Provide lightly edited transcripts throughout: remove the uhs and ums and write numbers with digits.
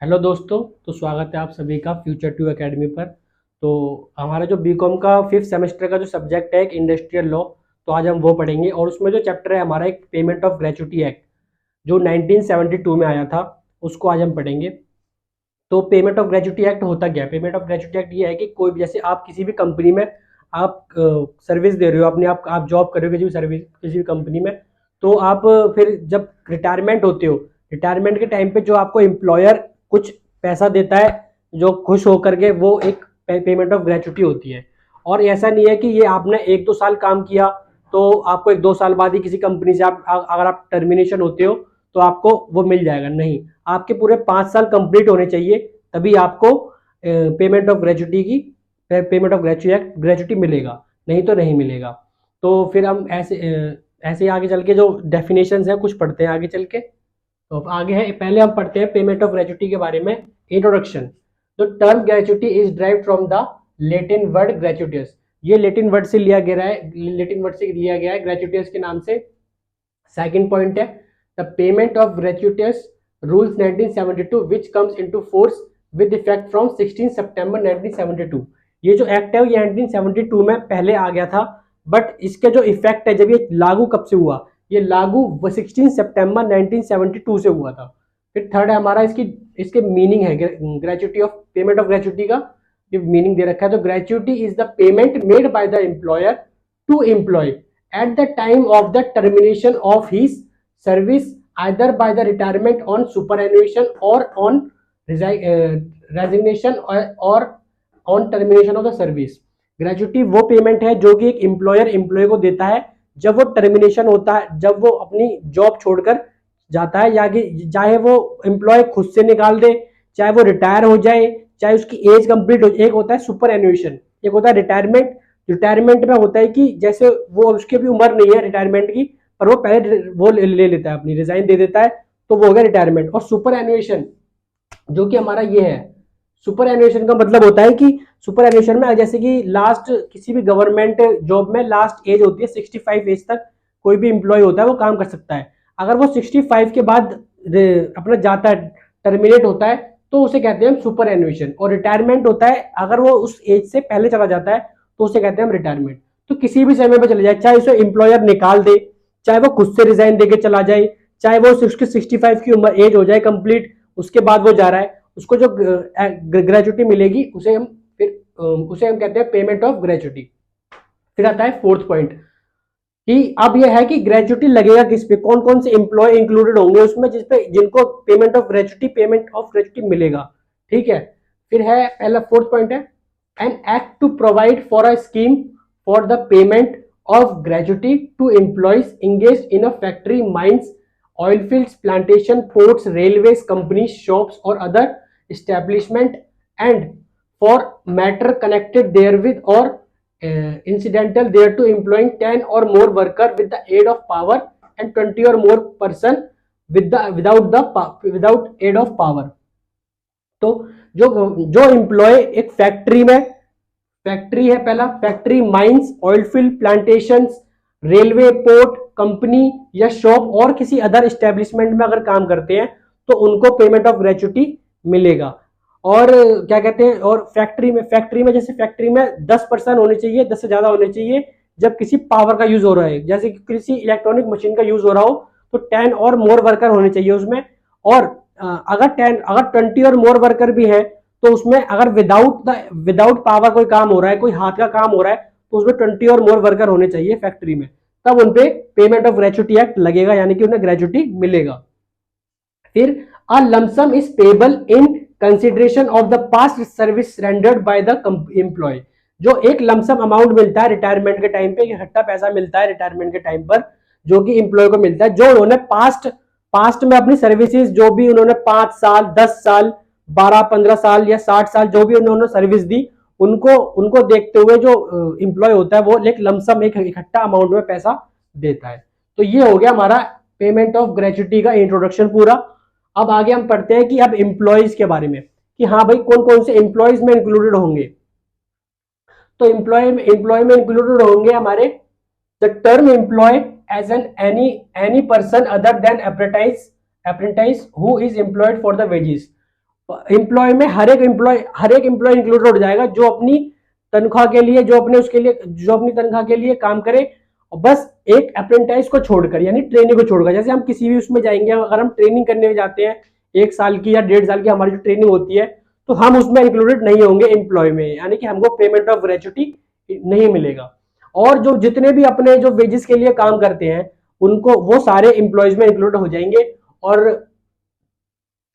Hello दोस्तों। तो स्वागत है आप सभी का फ्यूचर टू एकेडमी पर। तो हमारा जो बीकॉम का फिफ्थ सेमेस्टर का जो सब्जेक्ट है एक इंडस्ट्रियल लॉ, तो आज हम वो पढ़ेंगे। और उसमें जो चैप्टर है हमारा एक पेमेंट ऑफ ग्रेच्युटी एक्ट जो 1972 में आया था, उसको आज हम पढ़ेंगे। तो पेमेंट ऑफ ग्रेच्युटी एक्ट होता क्या है? पेमेंट ऑफ ग्रेच्युटी एक्ट ये है कि कोई भी, जैसे आप किसी भी कंपनी में आप सर्विस दे रहे हो अपने, आप जॉब कर रहे हो किसी भी सर्विस किसी भी कंपनी में, तो आप फिर जब रिटायरमेंट होते हो, रिटायरमेंट के टाइम पे जो आपको एम्प्लॉयर कुछ पैसा देता है, जो खुश होकर के, वो एक पेमेंट ऑफ ग्रेच्युटी होती है। और ऐसा नहीं है कि ये आपने एक दो साल काम किया तो आपको एक दो साल बाद ही किसी कंपनी से अगर आप टर्मिनेशन होते हो तो आपको वो मिल जाएगा, नहीं। आपके पूरे 5 साल कंप्लीट होने चाहिए, तभी आपको पेमेंट ऑफ ग्रेच्युटी की पेमेंट ऑफ ग्रेच्युटी मिलेगा, नहीं तो नहीं मिलेगा। तो फिर हम ऐसे आगे चल के जो डेफिनेशंस है कुछ पढ़ते हैं आगे चल के। तो अब आगे है, पहले हम पढ़ते हैं पेमेंट ऑफ ग्रेच्युटी के बारे में। Introduction. The term gratuity is derived from the Latin word gratuitous. ये लैटिन वर्ड से लिया गया है, ग्रेच्युटियस के नाम से। सेकंड पॉइंट है the payment of gratuitous rules 1972 which comes into force with effect from 16 September 1972। ये जो एक्ट है ये 1972 में पहले आ गया था, बट इसके जो इफेक्ट है, जब ये लागू कब से हुआ, ये लागू 16 सितंबर 1972 से हुआ था। फिर थर्ड है हमारा इसके मीनिंग है, gratuity of payment of gratuity का ये मीनिंग दे रखा है। तो gratuity is the payment made by the employer to employ at the time of the termination of his service, either by the retirement on superannuation or on resignation or on termination of the service। Gratuity वो payment है जो कि एक employer employ को देता है जब वो टर्मिनेशन होता है, जब वो अपनी जॉब छोड़कर जाता है, या कि चाहे वो एम्प्लॉय खुद से निकाल दे, चाहे वो रिटायर हो जाए, चाहे उसकी एज कंप्लीट हो। एक होता है सुपर एन्युएशन, एक होता है रिटायरमेंट। रिटायरमेंट में होता है कि जैसे वो उसकी भी उम्र नहीं है रिटायरमेंट की, पर वो पहले वो ले लेता है, अपनी रिजाइन दे देता है, तो वो हो गया रिटायरमेंट। और सुपर एन्युएशन जो कि हमारा ये है, सुपर एन्युएशन का मतलब होता है कि सुपर एन्युएशन में जैसे कि लास्ट किसी भी गवर्नमेंट जॉब में लास्ट एज होती है 65 एज तक कोई भी एम्प्लॉय होता है वो काम कर सकता है। अगर वो 65 के बाद अपना जाता है, टर्मिनेट होता है, तो उसे कहते हैं हम सुपर एन्युएशन। और रिटायरमेंट होता है अगर वो उस एज से पहले चला जाता है, तो उसे कहते हैं हम रिटायरमेंट। तो किसी भी समय पर चले जाए, चाहे उसे एम्प्लॉयर निकाल दे, चाहे वो खुद से रिजाइन देके चला जाए, चाहे वो 65 की उम्र एज हो जाए कंप्लीट, उसके बाद वो जा रहा है, उसको जो ग्रेच्युटी मिलेगी उसे हम कहते हैं पेमेंट ऑफ ग्रेच्युटी। फिर आता है फोर्थ पॉइंट कि अब यह है कि ग्रेच्युटी लगेगा किस पे, कौन कौन से एम्प्लॉय इंक्लूडेड होंगे उसमें जिनको पेमेंट ऑफ ग्रेच्युटी मिलेगा। ठीक है। फिर है पहला फोर्थ पॉइंट है an act to provide for a scheme for the payment of gratuity to employees engaged in a factory, mines, oil fields, plantation, ports, railways, companies, shops or other establishment, and for matter connected therewith or incidental thereto, employing 10 or more worker with the aid of power and 20 or more person without aid of power। तो जो जो employ एक factory है, पहला factory, mines, oil field, plantation, railway, port, company या shop और किसी other establishment में अगर काम करते हैं तो उनको पेमेंट ऑफ ग्रेच्युटी मिलेगा। और क्या कहते हैं, और फैक्ट्री में जैसे फैक्ट्री में 10 पर्सन होने चाहिए, 10 से ज्यादा होने चाहिए। जब किसी पावर का यूज हो रहा है, जैसे कि किसी इलेक्ट्रॉनिक मशीन का यूज हो रहा हो, तो 10 और मोर वर्कर होने चाहिए उसमें। और अगर 20 और मोर वर्कर भी है तो उसमें अगर विदाउट पावर कोई काम हो रहा है, कोई हाथ का काम हो रहा है, तो उसमें 20 और मोर वर्कर होने चाहिए फैक्ट्री में, तब उनपे पेमेंट ऑफ ग्रेच्युटी एक्ट लगेगा, यानी कि उन्हें ग्रेच्युटी मिलेगा। फिर a lump sum is payable in consideration of the past service rendered by the employ. जो एक लमसम अमाउंट मिलता है रिटायरमेंट के टाइम पे, इकट्ठा पैसा मिलता है रिटायरमेंट के टाइम पर, जो कि एम्प्लॉय को मिलता है, जो उन्होंने पास्ट में अपनी सर्विसेज, जो भी उन्होंने 5 साल, 10 साल, 12-15 साल या 60 साल जो भी उन्होंने सर्विस दी, उनको देखते हुए जो एम्प्लॉय होता है वो एक लमसम एक इकट्ठा अमाउंट में पैसा देता है। तो ये हो गया हमारा पेमेंट ऑफ ग्रेच्युटी का इंट्रोडक्शन पूरा। अब आगे हम पढ़ते हैं कि अब एम्प्लॉयज के बारे में, कि हाँ भाई कौन कौन से एम्प्लॉयज में इंक्लूडेड होंगे। तो एम्प्लॉय में इंक्लूडेड होंगे हमारे the term employ as any person other than apprentice who is employed for the wages। Employ में हर एक एम्प्लॉय इंक्लूडेड हो जाएगा जो अपनी तनख्वाह के लिए, जो अपनी तनख्वाह के लिए काम करे, और बस एक अप्रेंटाइज को छोड़कर, यानी ट्रेनिंग को छोड़कर। जैसे हम किसी भी उसमें जाएंगे, अगर हम ट्रेनिंग करने जाते हैं 1 साल की या 1.5 साल की हमारी जो ट्रेनिंग होती है, तो हम उसमें इंक्लूडेड नहीं होंगे एम्प्लॉय में, यानी कि हमको पेमेंट ऑफ ग्रेच्युटी नहीं मिलेगा। और जो जितने भी अपने जो वेजेस के लिए काम करते हैं, उनको वो सारे एम्प्लॉयज में इंक्लूड हो जाएंगे। और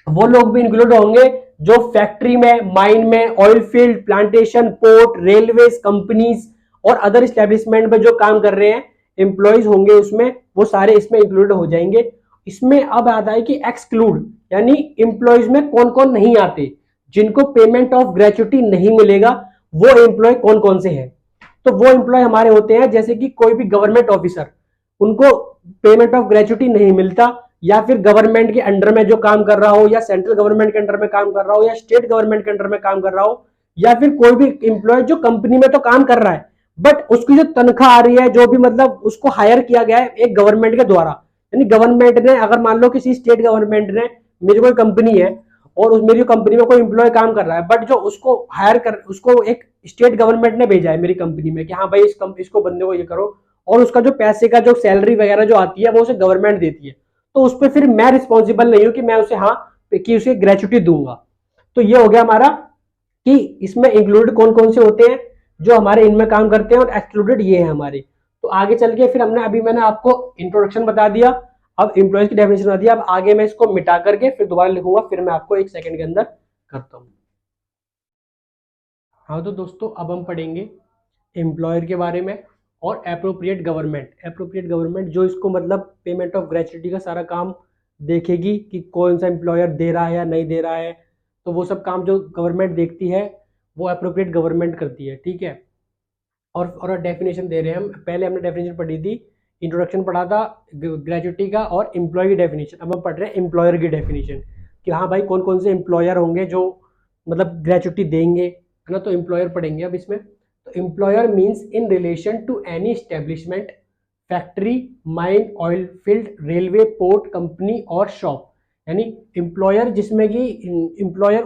वो लोग भी इंक्लूड होंगे जो फैक्ट्री में, माइन में, oil field, plantation, port, railway companies और अदर स्टैब्लिशमेंट में जो काम कर रहे हैं एम्प्लॉयज होंगे उसमें, वो सारे इसमें इंक्लूड हो जाएंगे। इसमें अब आता है कि एक्सक्लूड, यानी एम्प्लॉयज में कौन कौन नहीं आते, जिनको पेमेंट ऑफ ग्रेच्युटी नहीं मिलेगा, वो एम्प्लॉय कौन कौन से हैं। तो वो एम्प्लॉय हमारे होते हैं जैसे कि कोई भी गवर्नमेंट ऑफिसर, उनको पेमेंट ऑफ ग्रेच्युटी नहीं मिलता, या फिर गवर्नमेंट के अंडर में जो काम कर रहा हो, या सेंट्रल गवर्नमेंट के अंडर में काम कर रहा हो, या स्टेट गवर्नमेंट के अंडर में काम कर रहा हो, या फिर कोई भी एम्प्लॉय जो कंपनी में तो काम कर रहा है बट उसकी जो तनख्वाह आ रही है, जो भी मतलब उसको हायर किया गया है एक गवर्नमेंट के द्वारा, यानी गवर्नमेंट ने, अगर मान लो किसी स्टेट गवर्नमेंट ने, मेरी कोई कंपनी है और उस मेरी कंपनी में कोई एम्प्लॉय काम कर रहा है, बट जो उसको हायर कर, उसको एक स्टेट गवर्नमेंट ने भेजा है मेरी कंपनी में कि हाँ भाई इसको बंदे को ये करो, और उसका जो पैसे का जो सैलरी वगैरह जो आती है वो उसे गवर्नमेंट देती है, तो उस पर फिर मैं रिस्पॉन्सिबल नहीं हूं कि मैं उसे उसे ग्रेच्युटी दूंगा। तो ये हो गया हमारा कि इसमें इंक्लूडेड कौन कौन से होते हैं जो हमारे इनमें काम करते हैं, और एक्सक्लूडेड ये है हमारे। तो आगे चल के फिर मैंने आपको इंट्रोडक्शन बता दिया, अब एम्प्लॉयज की डेफिनेशन बता दिया, अब आगे मैं इसको मिटा करके फिर दोबारा लिखूंगा, फिर मैं आपको 1 सेकंड के अंदर करता हूँ। हाँ तो दोस्तों, अब हम पढ़ेंगे एम्प्लॉयर के बारे में और एप्रोप्रिएट गवर्नमेंट जो इसको मतलब पेमेंट ऑफ ग्रेच्युटी का सारा काम देखेगी कि कौन सा एम्प्लॉयर दे रहा है या नहीं दे रहा है, तो वो सब काम जो गवर्नमेंट देखती है वो एप्रोप्रिएट गवर्नमेंट करती है, ठीक है। और डेफिनेशन दे रहे हैं हम, पहले हमने डेफिनेशन पढ़ी थी, इंट्रोडक्शन पढ़ा था ग्रेच्युटी का और एम्प्लॉय की डेफिनेशन, अब हम पढ़ रहे हैं एम्प्लॉयर की डेफिनेशन कि हाँ भाई कौन कौन से एम्प्लॉयर होंगे जो मतलब ग्रेच्युटी देंगे, है ना। तो एम्प्लॉयर पढ़ेंगे अब इसमें। तो employer means in relation to any establishment, factory, mine, oil field, railway, port, company और शॉप, यानी एम्प्लॉयर जिसमें कि एम्प्लॉयर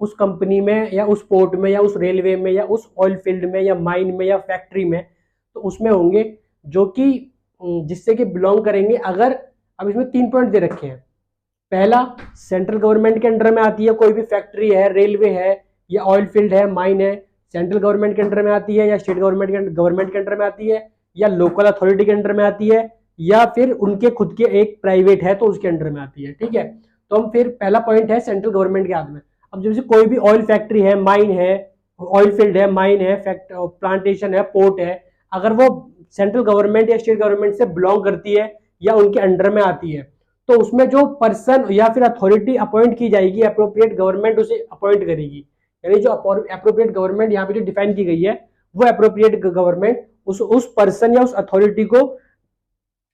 उस कंपनी में या उस पोर्ट में या उस रेलवे में या उस ऑयल फील्ड में या माइन में या फैक्ट्री में, तो उसमें होंगे जो कि जिससे कि बिलोंग करेंगे। अगर अब इसमें 3 पॉइंट दे रखे हैं, पहला सेंट्रल गवर्नमेंट के अंडर में आती है कोई भी फैक्ट्री है, रेलवे है या ऑयल फील्ड है, माइन है, सेंट्रल गवर्नमेंट के अंडर में आती है या स्टेट गवर्नमेंट के अंडर में आती है या लोकल अथॉरिटी के अंडर में आती है या फिर उनके खुद के एक प्राइवेट है तो उसके अंडर में आती है, ठीक है। तो हम फिर पहला पॉइंट है सेंट्रल गवर्नमेंट के हाथ में। अब जैसे कोई भी ऑयल फैक्ट्री है, माइन है, ऑयल फील्ड है, माइन है, प्लांटेशन है, पोर्ट है, अगर वो सेंट्रल गवर्नमेंट या स्टेट गवर्नमेंट से बिलोंग करती है या उनके अंडर में आती है, तो उसमें जो पर्सन या फिर अथॉरिटी अपॉइंट की जाएगी, अप्रोप्रिएट गवर्नमेंट उसे अपॉइंट करेगी, यानी जो अप्रोप्रिएट गवर्नमेंट यहाँ पे जो डिफाइन की गई है, वो अप्रोप्रिएट गवर्नमेंट उस पर्सन या उस अथॉरिटी को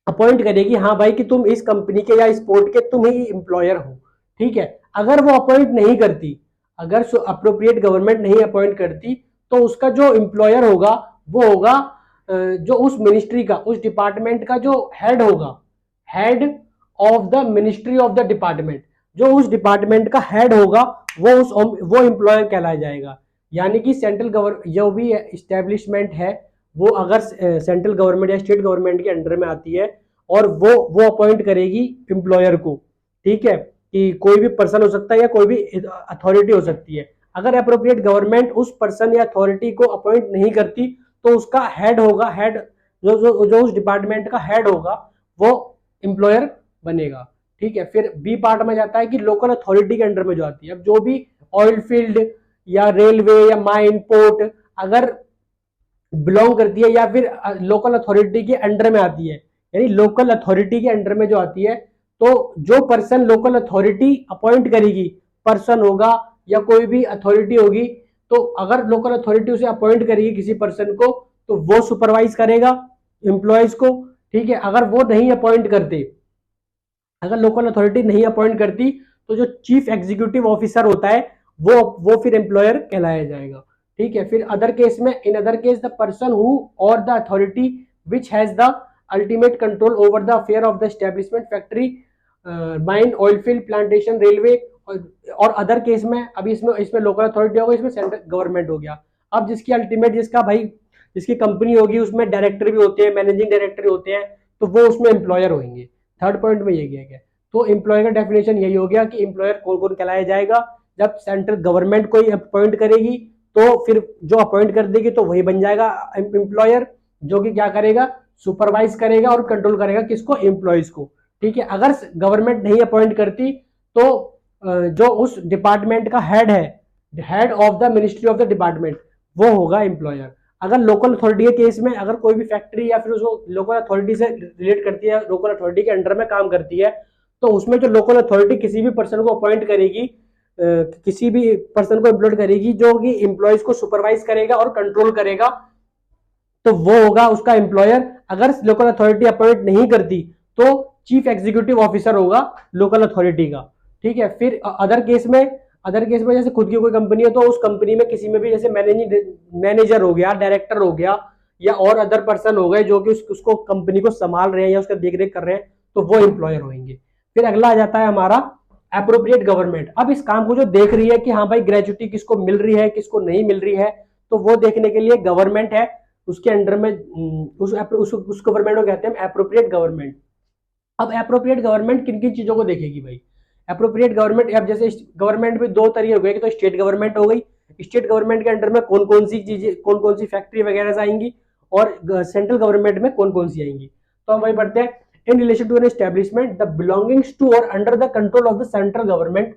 अपॉइंट करेगी, हाँ भाई कि तुम इस कंपनी के या इस पोर्ट के तुम ही एम्प्लॉयर हो, ठीक है। अगर वो अपॉइंट नहीं करती, अगर अप्रोप्रिएट गवर्नमेंट नहीं अपॉइंट करती, तो उसका जो एम्प्लॉयर होगा वो होगा जो उस मिनिस्ट्री का, उस डिपार्टमेंट का जो हेड होगा, head of the ministry of the department, जो उस डिपार्टमेंट का हेड होगा वो एम्प्लॉयर कहलाया जाएगा। यानी कि सेंट्रल गवर्नमेंट जो भी एस्टेब्लिशमेंट है वो अगर सेंट्रल गवर्नमेंट या स्टेट गवर्नमेंट के अंडर में आती है और वो अपॉइंट करेगी एम्प्लॉयर को, ठीक है, कि कोई भी पर्सन हो सकता है या कोई भी अथॉरिटी हो सकती है। अगर अप्रोप्रिएट गवर्नमेंट उस पर्सन या अथॉरिटी को अपॉइंट नहीं करती, तो उसका हेड होगा, हेड जो उस डिपार्टमेंट का हेड होगा वो एम्प्लॉयर बनेगा, ठीक है। फिर बी पार्ट में जाता है कि लोकल अथॉरिटी के अंडर में जो आती है, अब जो भी ऑयल फील्ड या रेलवे या माइन, पोर्ट अगर बिलोंग करती है या फिर लोकल अथॉरिटी के अंडर में आती है, यानी लोकल अथॉरिटी के अंडर में जो आती है, तो जो पर्सन लोकल अथॉरिटी अपॉइंट करेगी, पर्सन होगा या कोई भी अथॉरिटी होगी, तो अगर लोकल अथॉरिटी उसे अपॉइंट करेगी किसी पर्सन को, तो वो सुपरवाइज करेगा एम्प्लॉयज को, ठीक है। अगर वो नहीं अपॉइंट करते, अगर लोकल अथॉरिटी नहीं अपॉइंट करती, तो जो चीफ एग्जीक्यूटिव ऑफिसर होता है वो फिर एम्प्लॉयर कहलाया जाएगा, ठीक है। फिर अदर केस में, in other case the person who or the authority which has the ultimate control over the affair of the establishment, factory, mine, oil field, plantation, railway or other case में अभी इसमें इसमें local authority हो गई, इसमें central government हो गया। अब जिसकी अल्टीमेट जिसका भाई जिसकी कंपनी होगी उसमें डायरेक्टर भी होते हैं, मैनेजिंग डायरेक्टर होते हैं, तो वो उसमें एम्प्लॉयर होंगे। थर्ड पॉइंट में ये किया गया। तो एम्प्लॉयर का डेफिनेशन यही हो गया कि एम्प्लॉयर कौन कौन कहलाया जाएगा। जब सेंट्रल गवर्नमेंट कोई अपॉइंट करेगी तो फिर जो अपॉइंट कर देगी तो वही बन जाएगा एम्प्लॉयर, जो कि क्या करेगा, सुपरवाइज करेगा और कंट्रोल करेगा किसको, एम्प्लॉयज को। ठीक है, अगर गवर्नमेंट नहीं अपॉइंट करती तो जो उस डिपार्टमेंट का हेड है, head of the ministry of the department, वो होगा एम्प्लॉयर। अगर लोकल अथॉरिटी के केस में अगर कोई भी फैक्ट्री या फिर उसको लोकल अथॉरिटी से रिलेट करती है, लोकल अथॉरिटी के अंडर में काम करती है, तो उसमें जो लोकल अथॉरिटी किसी भी पर्सन को अपॉइंट करेगी, किसी भी पर्सन को एम्प्लॉय करेगी जो कि एम्प्लॉयज को सुपरवाइज करेगा और कंट्रोल करेगा, तो वो होगा उसका एम्प्लॉयर। अगर लोकल अथॉरिटी अपॉइंट नहीं करती तो चीफ एग्जीक्यूटिव ऑफिसर होगा लोकल अथॉरिटी का। ठीक है, फिर अदर केस में जैसे खुद की कोई कंपनी है तो उस कंपनी में किसी में भी जैसे मैनेजर हो गया, डायरेक्टर हो गया, या और अदर पर्सन हो गए जो कि उसको कंपनी को संभाल रहे हैं या उसका देख रेख कर रहे हैं, तो वो एम्प्लॉयर होंगे। फिर अगला आ जाता है हमारा एप्रोप्रिएट गवर्नमेंट। अब इस काम को जो देख रही है कि हाँ भाई ग्रेजुटी किसको मिल रही है किसको नहीं मिल रही है, तो वो देखने के लिए गवर्नमेंट है, उसके अंडर में उस गवर्नमेंट को कहते हैं एप्रोप्रिएट गवर्नमेंट। अब एप्रोप्रिएट गवर्नमेंट किन किन चीजों को देखेगी भाई। एप्रोप्रिएट गवर्नमेंट, अब जैसे गवर्नमेंट में दो तरीके हो गए, तो स्टेट गवर्नमेंट हो गई, स्टेट गवर्नमेंट के अंडर में कौन कौन सी चीजें, कौन कौन सी फैक्ट्री वगैरह आएंगी, और सेंट्रल गवर्नमेंट में कौन कौन सी आएंगी। तो हम वही पढ़ते हैं, in relation to an establishment the belongings to or under the control of the central government.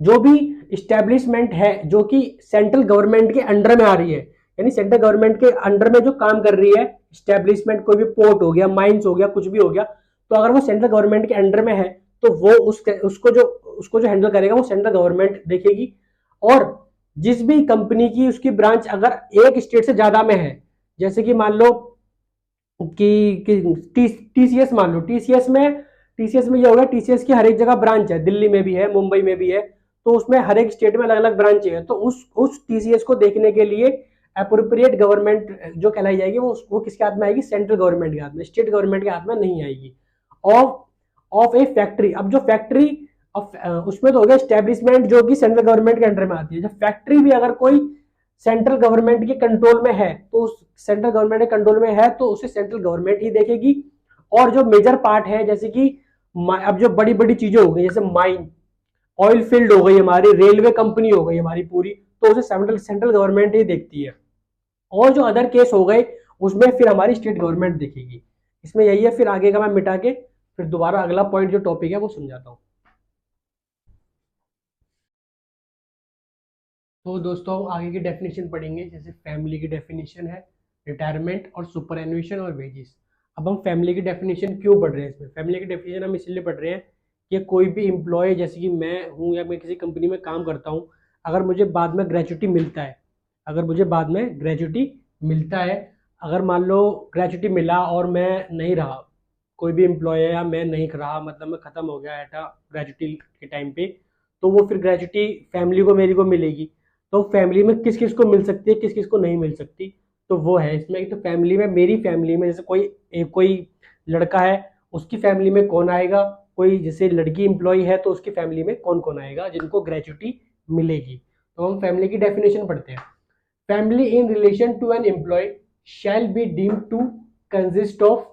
जो भी स्टैब्लिशमेंट है जो कि सेंट्रल गवर्नमेंट के अंडर में आ रही है, यानी सेंट्रल गवर्नमेंट के अंडर में जो काम कर रही है स्टैब्लिशमेंट, कोई भी पोर्ट हो गया, माइंस हो गया, कुछ भी हो गया, तो अगर वो सेंट्रल गवर्नमेंट के अंडर में है तो वो उसको जो हैंडल करेगा वो सेंट्रल गवर्नमेंट देखेगी। और जिस भी कंपनी की उसकी ब्रांच अगर एक स्टेट से ज्यादा में है, जैसे कि मान लो कि टीसीएस मान लो, टीसीएस में ये होगा, टीसीएस की हर एक जगह ब्रांच है, दिल्ली में भी है, मुंबई में भी है, तो उसमें हर एक स्टेट में अलग अलग ब्रांच है, तो उस टीसीएस को देखने के लिए एप्रोप्रिएट गवर्नमेंट जो कहलाई जाएगी वो किसके हाथ में आएगी, सेंट्रल गवर्नमेंट के हाथ में, स्टेट गवर्नमेंट के हाथ में नहीं आएगी। ऑफ ए फैक्ट्री, अब जो फैक्ट्री उसमें तो हो गया स्टैब्लिशमेंट जो कि सेंट्रल गवर्नमेंट के अंडर में आती है। जब फैक्ट्री भी अगर कोई सेंट्रल गवर्नमेंट के कंट्रोल में है, तो उस सेंट्रल गवर्नमेंट के कंट्रोल में है तो उसे सेंट्रल गवर्नमेंट ही देखेगी। और जो मेजर पार्ट है, जैसे कि अब जो बड़ी बड़ी चीजें हो गई, जैसे माइन, ऑयल फील्ड हो गई हमारी, रेलवे कंपनी हो गई हमारी पूरी, तो उसे सेंट्रल गवर्नमेंट ही देखती है। और जो अदर केस हो गए उसमें फिर हमारी स्टेट गवर्नमेंट देखेगी। इसमें यही है, फिर आगे का मैं मिटा के फिर दोबारा अगला पॉइंट जो टॉपिक है वो समझाता हूँ। तो दोस्तों आगे की डेफिनेशन पढ़ेंगे, जैसे फैमिली की डेफिनेशन है, रिटायरमेंट और सुपर एनुएशन और वेजेस। अब हम फैमिली की डेफिनेशन क्यों पढ़ रहे हैं, इसमें फैमिली की डेफिनेशन हम इसलिए पढ़ रहे हैं कि कोई भी एम्प्लॉय, जैसे कि मैं हूँ या मैं किसी कंपनी में काम करता हूँ, अगर मुझे बाद में ग्रेच्युटी मिलता है, अगर मान लो ग्रेच्युटी मिला और मैं नहीं रहा, कोई भी एम्प्लॉय है या मैं नहीं रहा, मतलब मैं खत्म हो गया एटा ग्रेच्युटी के टाइम पे, तो वो फिर ग्रेच्युटी फैमिली को मेरी को मिलेगी। तो फैमिली में किस किस को मिल सकती है, किस किस को नहीं मिल सकती, तो वो है इसमें। तो फैमिली में, मेरी फैमिली में जैसे कोई लड़का है उसकी फैमिली में कौन आएगा, कोई जैसे लड़की एम्प्लॉय है तो उसकी फैमिली में कौन कौन आएगा जिनको ग्रेच्युटी मिलेगी। तो हम फैमिली की डेफिनेशन पढ़ते हैं। Family in relation to an employ shall be deemed to consist of,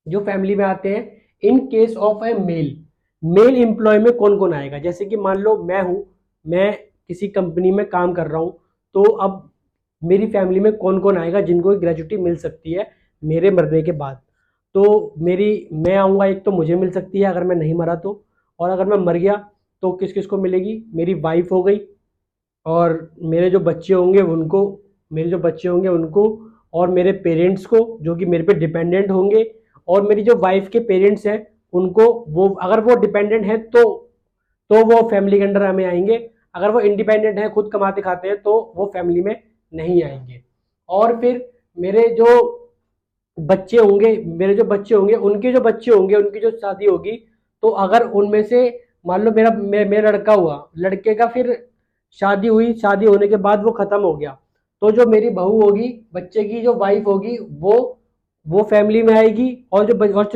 जो फैमिली में आते हैं, in case of a male employ में कौन कौन आएगा। जैसे कि मान लो मैं किसी कंपनी में काम कर रहा हूँ, तो अब मेरी फैमिली में कौन कौन आएगा जिनको ग्रेच्युटी मिल सकती है मेरे मरने के बाद। तो मैं आऊँगा, एक तो मुझे मिल सकती है अगर मैं नहीं मरा तो, और अगर मैं मर गया तो किस किस को मिलेगी, मेरी वाइफ हो गई, और मेरे जो बच्चे होंगे उनको, और मेरे पेरेंट्स को जो कि मेरे पे डिपेंडेंट होंगे, और मेरी जो वाइफ के पेरेंट्स हैं उनको, वो अगर वो डिपेंडेंट हैं तो वो फैमिली के अंडर हमें आएंगे, अगर वो इंडिपेंडेंट है, खुद कमाते खाते हैं, तो वो फैमिली में नहीं आएंगे। और फिर मेरे जो बच्चे होंगे उनके जो बच्चे होंगे, उनकी जो शादी होगी, तो अगर उनमें से मान लो मेरा लड़का हुआ, लड़के का फिर शादी हुई, शादी होने के बाद वो खत्म हो गया, तो जो मेरी बहू होगी, बच्चे की जो वाइफ होगी, वो फैमिली में आएगी, और जो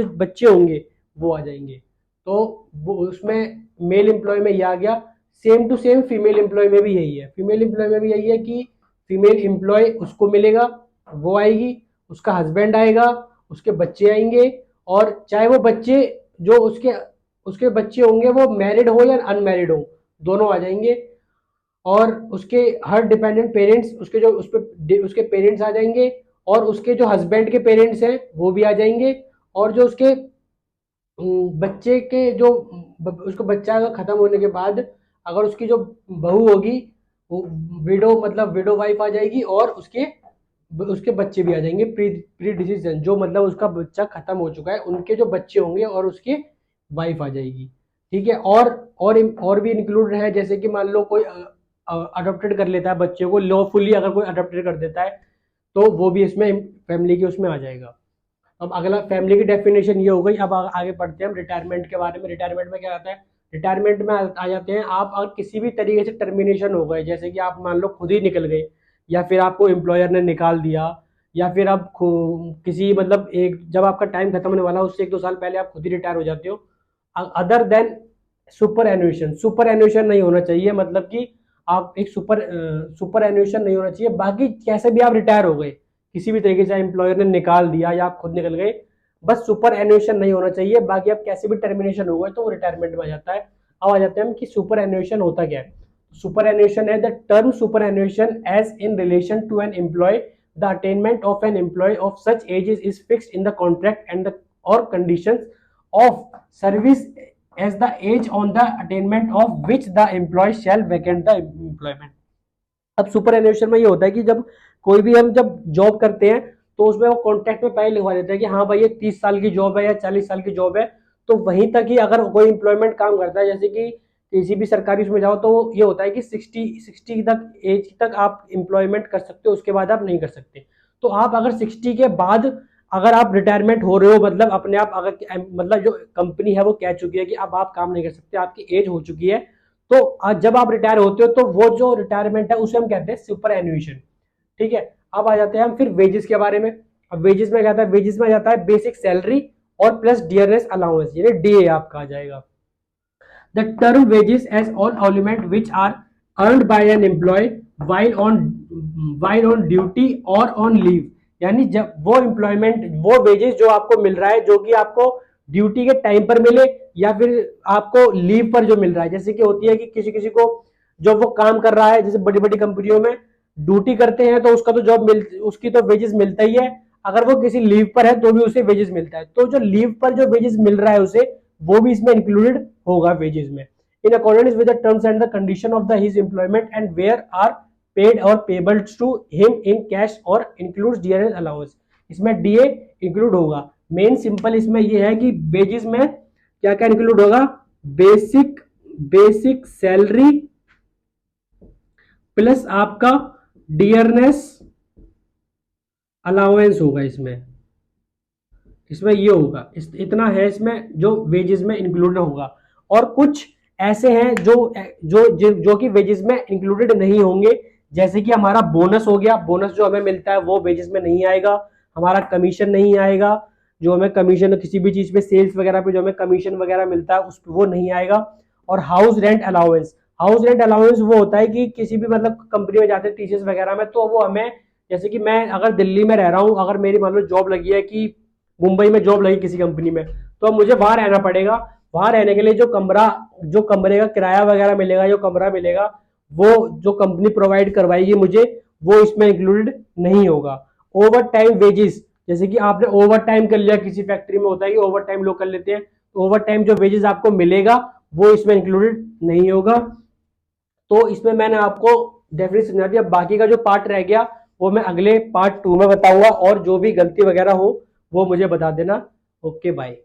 बच्चे होंगे वो आ जाएंगे। तो वो उसमें मेल एम्प्लॉय में ये आ गया, same to same female employ में भी यही है। फीमेल एम्प्लॉय में भी यही है कि फीमेल एम्प्लॉय उसको मिलेगा, वो आएगी, उसका हस्बैंड आएगा, उसके बच्चे आएंगे, और चाहे वो बच्चे जो उसके उसके बच्चे होंगे वो मैरिड हो या अनमैरिड हो, दोनों आ जाएंगे। और उसके हर डिपेंडेंट पेरेंट्स, उसके जो उसके पेरेंट्स आ जाएंगे, और उसके जो हस्बैंड के पेरेंट्स हैं वो भी आ जाएंगे, और जो उसके बच्चे के जो उसको बच्चा खत्म होने के बाद अगर उसकी जो बहू होगी वो विडो, मतलब विडो वाइफ आ जाएगी, और उसके उसके बच्चे भी आ जाएंगे, प्री डिसीजन, जो मतलब उसका बच्चा खत्म हो चुका है उनके जो बच्चे होंगे और उसके वाइफ आ जाएगी। ठीक है। और भी इंक्लूड है, जैसे कि मान लो कोई अडॉप्टेड कर लेता है बच्चे को, लॉफुली अगर कोई अडॉप्टेड कर देता है तो वो भी इसमें फैमिली के उसमें आ जाएगा। अब अगला फैमिली की डेफिनेशन ये हो गई। अब आगे पढ़ते हैं हम रिटायरमेंट के बारे में। रिटायरमेंट में क्या आता है? रिटायरमेंट में आ जाते हैं आप अगर किसी भी तरीके से टर्मिनेशन हो गए, जैसे कि आप मान लो खुद ही निकल गए, या फिर आपको एम्प्लॉयर ने निकाल दिया, या फिर आप किसी मतलब एक जब आपका टाइम खत्म होने वाला उससे 1-2 साल पहले आप खुद ही रिटायर हो जाते हो। अदर देन सुपर एन्युएशन, सुपर एन्युएशन नहीं होना चाहिए, मतलब कि आप एक सुपर एन्युएशन नहीं होना चाहिए। बाकी कैसे भी आप रिटायर हो गए किसी भी तरीके से, एम्प्लॉयर ने निकाल दिया या आप खुद निकल गए, बस सुपर एन्युएशन नहीं होना चाहिए। बाकी आप कैसे भी टर्मिनेशन हो गए तो वो रिटायरमेंट में आ जाता है। अब आ जाते हैं हम कि सुपर एन्युएशन होता क्या है। सुपर एन्युएशन है the term superannuation as in relation to an employ, the attainment of an employ of such age is fixed in the contract and the or conditions of service as the age on the attainment of which the employee shall vacate the employment। अब super एन्युएशन में ये होता है कि जब कोई भी हम जब जॉब करते हैं तो उसमें वो कॉन्ट्रैक्ट में पहले लिखवा देते हैं कि हाँ भाई ये 30 साल की जॉब है या 40 साल की जॉब है, तो वहीं तक ही अगर कोई एम्प्लॉयमेंट काम करता है, जैसे कि किसी भी सरकारी उसमें जाओ तो ये होता है कि 60 तक एज तक आप एम्प्लॉयमेंट कर सकते हो, उसके बाद आप नहीं कर सकते। तो आप अगर 60 के बाद अगर आप रिटायरमेंट हो रहे हो, मतलब अपने आप अगर मतलब जो कंपनी है वो कह चुकी है कि अब आप काम नहीं कर सकते, आपकी एज हो चुकी है, तो आज जब आप रिटायर होते हो तो वो जो रिटायरमेंट है उसे हम कहते हैं सुपर एन्युएशन। ठीक है। अब आ जाते हैं हम फिर वेजेस के बारे में। अब वेजेस में क्या आता है? वेजेस में आ जाता है बेसिक सैलरी और प्लस डियरनेस अलाउंस, यानी डीए आपका आ जाएगा। The term wages as all element which are earned by an employ while on duty और ऑन लीव, यानी जब वो एम्प्लॉयमेंट, वो वेजेस जो आपको मिल रहा है, जो कि आपको ड्यूटी के टाइम पर मिले या फिर आपको लीव पर जो मिल रहा है। जैसे कि होती है कि किसी किसी को जब वो काम कर रहा है, जैसे बड़ी बड़ी कंपनियों में ड्यूटी करते हैं तो उसका तो उसकी तो वेजेस मिलता ही है, अगर वो किसी लीव पर है तो भी उसे वेजेस मिलता है। तो जो लीव पर जो वेजेस मिल रहा है उसे, वो भी इसमें इंक्लूडेड होगा वेजेस में। In accordance with the terms and the condition of the his employment and where are paid or payable to him in cash or includes DNS allowance, इसमें डीए इंक्लूड होगा। मेन सिंपल इसमें यह है कि wages में क्या क्या include होगा? बेसिक सैलरी प्लस आपका डियरनेस अलाउंस होगा। इसमें ये होगा, इतना है इसमें जो वेजेस में इंक्लूडेड होगा। और कुछ ऐसे हैं जो कि वेजेस में इंक्लूडेड नहीं होंगे, जैसे कि हमारा बोनस हो गया। बोनस जो हमें मिलता है वो वेजेस में नहीं आएगा। हमारा कमीशन नहीं आएगा, जो हमें कमीशन किसी भी चीज पे, सेल्स वगैरह पे जो हमें कमीशन वगैरह मिलता है उस वो नहीं आएगा। और house rent allowance, house rent allowance वो होता है कि किसी भी मतलब कंपनी में जाते हैं टीसीएस वगैरह में, तो वो हमें, जैसे कि मैं अगर दिल्ली में रह रहा हूँ, अगर मेरी मान लो जॉब लगी है कि मुंबई में जॉब लगी किसी कंपनी में, तो मुझे वहां रहना पड़ेगा। वहां रहने के लिए जो कमरे का किराया वगैरह मिलेगा, जो कमरा मिलेगा, वो जो कंपनी प्रोवाइड करवाएगी मुझे, वो इसमें इंक्लूडेड नहीं होगा। ओवर टाइम वेजेस, जैसे कि आपने ओवर टाइम कर लिया, किसी फैक्ट्री में होता है कि ओवर टाइम लोग कर लेते हैं, तो ओवर टाइम जो वेजेस आपको मिलेगा वो इसमें इंक्लूडेड नहीं होगा। तो इसमें मैंने आपको डेफिनेशन समझा दिया। बाकी का जो पार्ट रह गया वो मैं अगले पार्ट 2 में बताऊंगा, और जो भी गलती वगैरह हो वो मुझे बता देना। Okay bye.